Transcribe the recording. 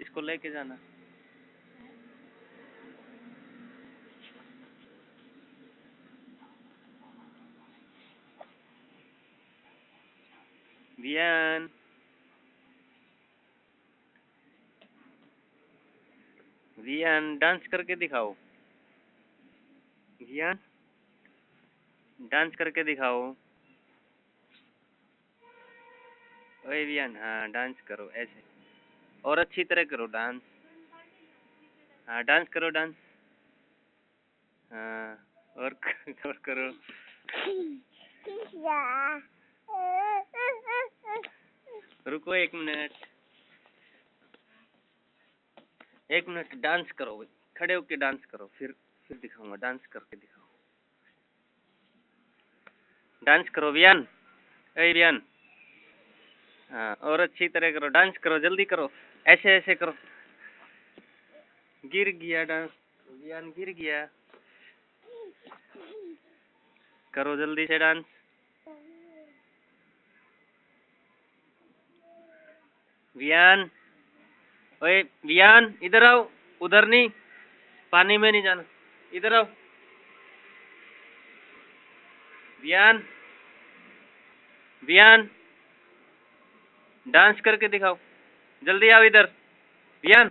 इसको लेके जाना। वियान, वियान डांस करके दिखाओ। वियान डांस करके दिखाओ। ओए वियान, हाँ डांस करो ऐसे, और अच्छी तरह करो डांस। हाँ डांस करो, डांस। हाँ और करो। रुको 1 मिनट, 1 मिनट डांस करो, खड़े होके डांस करो, फिर दिखाऊंगा। डांस करके दिखाओ, डांस करो वियान। ए वियान, हाँ और अच्छी तरह करो, डांस करो, जल्दी करो, ऐसे ऐसे करो। गिर गया डांस, वियान गिर गया। करो जल्दी से डांस। वियान, ओए वियान इधर आओ, उधर नहीं, पानी में नहीं जाना, इधर आओ। वियान, वियान डांस करके दिखाओ, जल्दी आओ इधर। वियान।